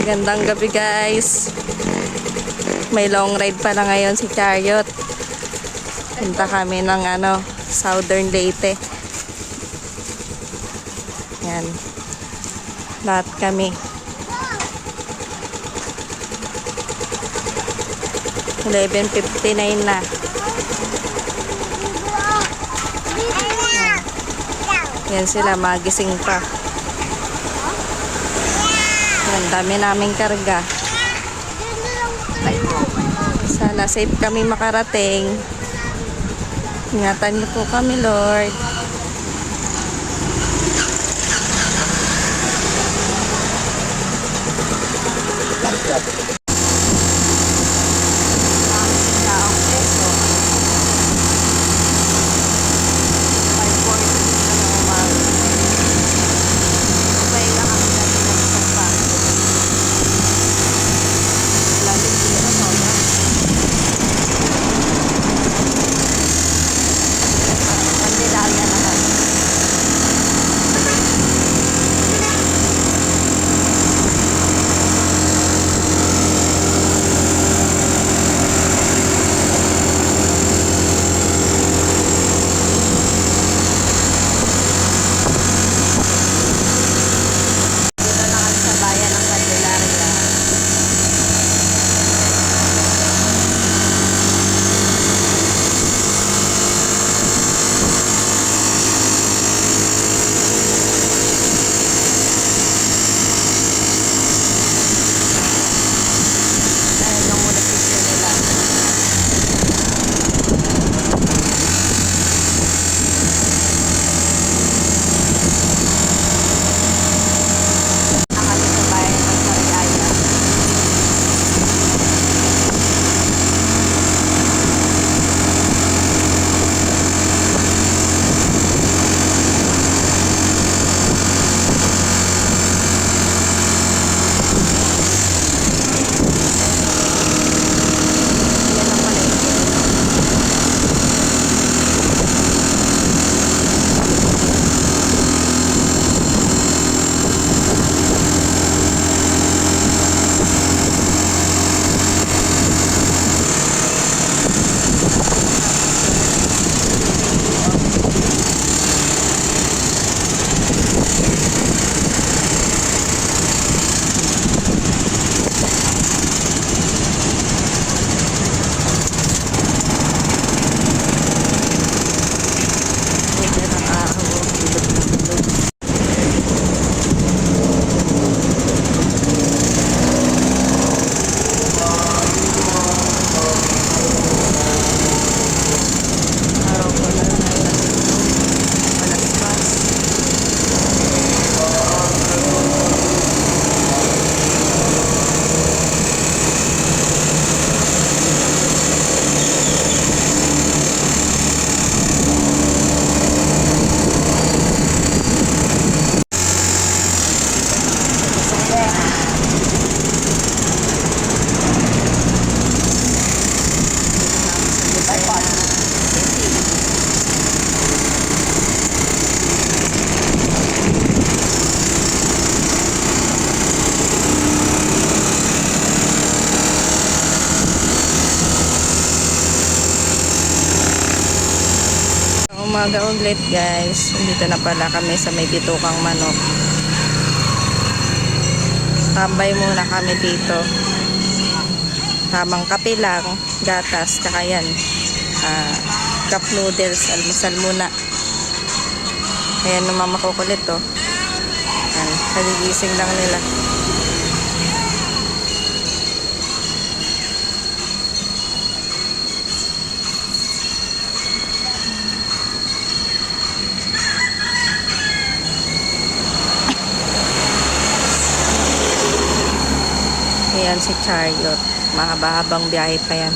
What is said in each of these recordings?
Magandang gabi guys. May long ride pala ngayon si Chariot. Punta kami ng Southern Leyte. Yan. Lahat kami. 11:59 na. Yan sila, magising pa. Yan, dami naming karga. Sana safe kami makarating. Ingatan niyo po kami, Lord. Umaga ulit guys. Dito na pala kami sa may bitukang manok. Tambay muna kami dito. Tamang kape lang, gatas, tsaka yan. Cup noodles, almusal muna. Ayan yung mama ko kulit oh. Ayan, nagigising lang nila. Ayan si Chariot. Mahaba-habang biyahe pa yan.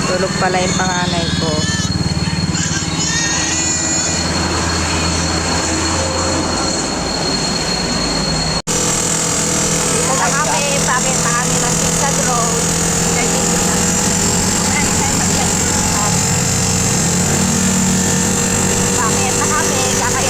Tulog pala yung panganay ko. Dito na kami. Bakit na kami ng Sigsag Road. Bakit na kami.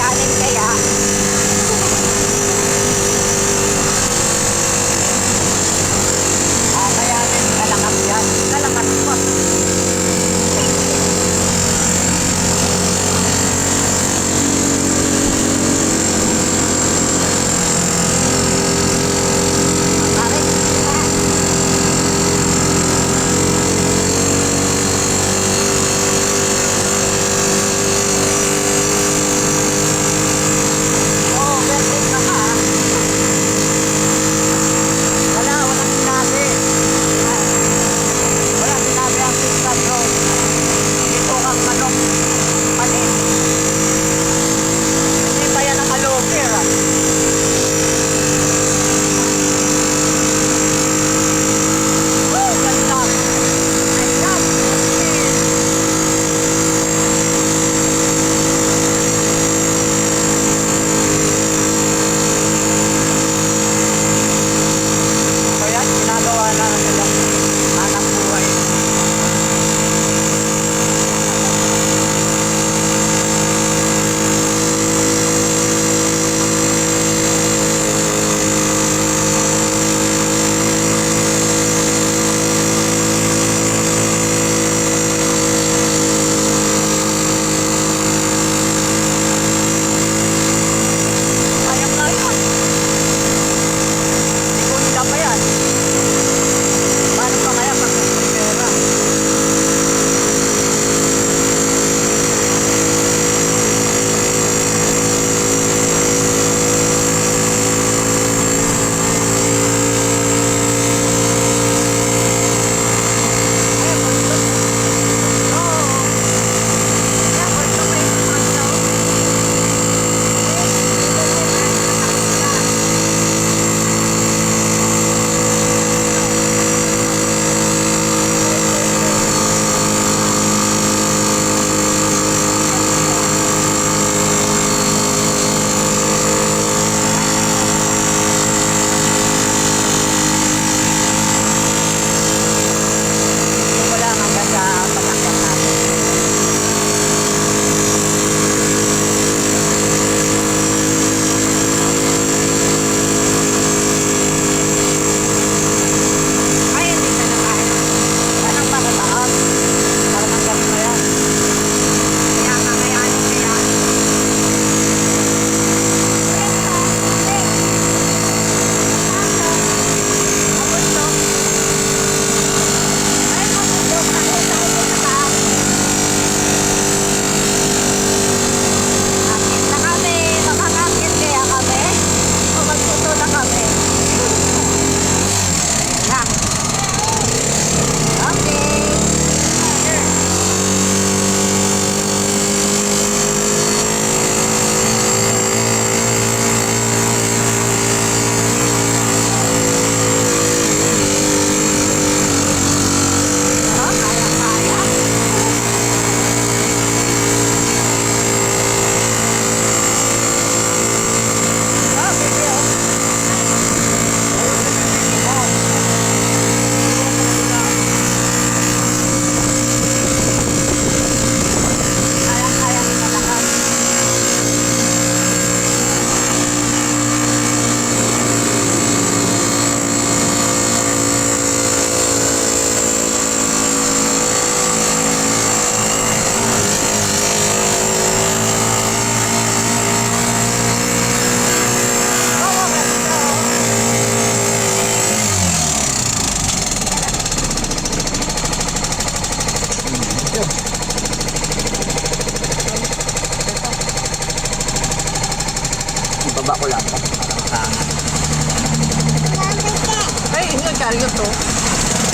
dito.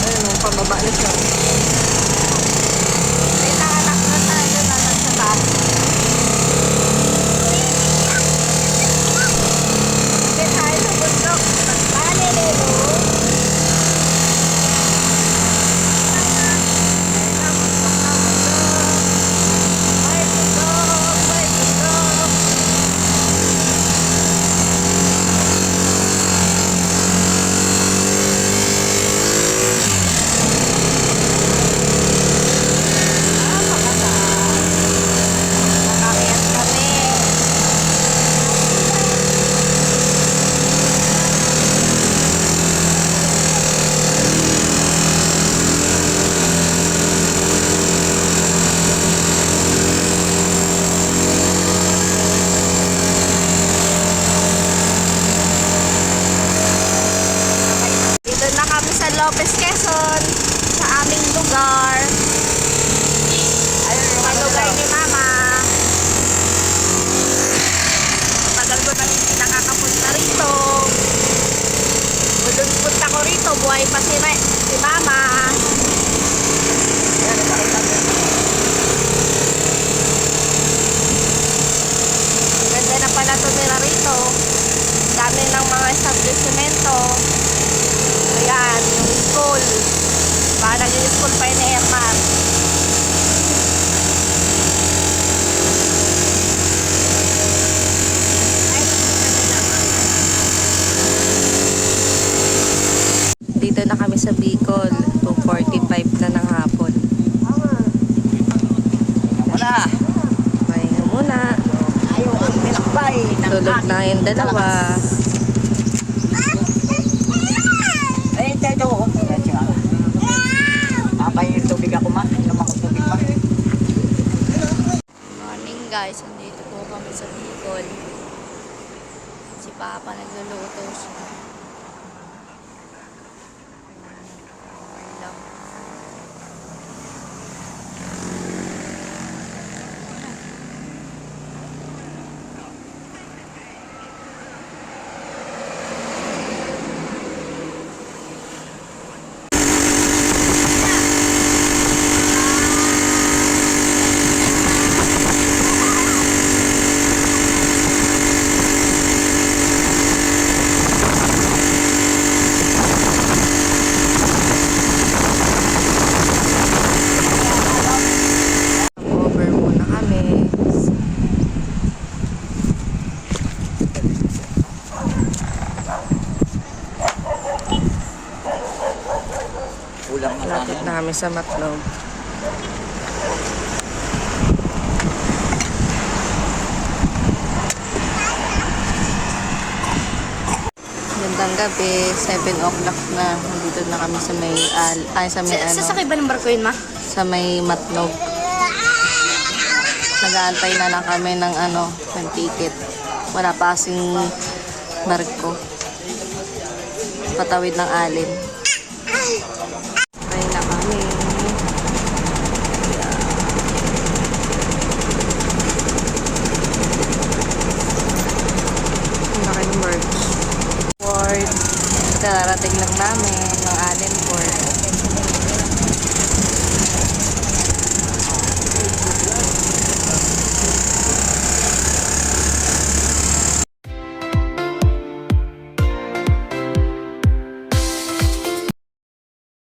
Ayun, yung pababa na siya. May nakanak na tayo na nasa taas. Hindi tayo sa bundok. Magpanililo. Lopez, Quezon, sa aming lugar. Ayun yung lugar ni Mama. Matagal ko nang hindi nakakapunta rito. Doon punta ko rito, buhay pa si Mama. Ayan, nakita mo. Ang ganda na pala tumira rito. Dami ng mga establishmento. Ayan, yung school. Parang yung school pa yun ni Herman. Dito na kami sa Bicol. 2:45 na ng hapon. Wala. Pahinga muna. Ayaw ang pinakbay. Tulog na yung dalawa. Ay, tayo. Apay yung tubig ako ma. Inom ako tubig ma. Morning guys, nandito po kami sa Bicol. Si Papa nagluluto siya. Lang. Over muna kami. Ulang na Lapit na kami sa Matlog. Gandang gabi, 7 o'clock na. Nandito na kami sa may, sa may Sasakay ba ng barko yun, ma? sa may Matlog. Nag-aantay na lang kami ng ng ticket. Wala pa kasing barko. Patawid ng alin. Ay na kami. Ang laki ng merch. Ward. Kararating lang namin ng alin.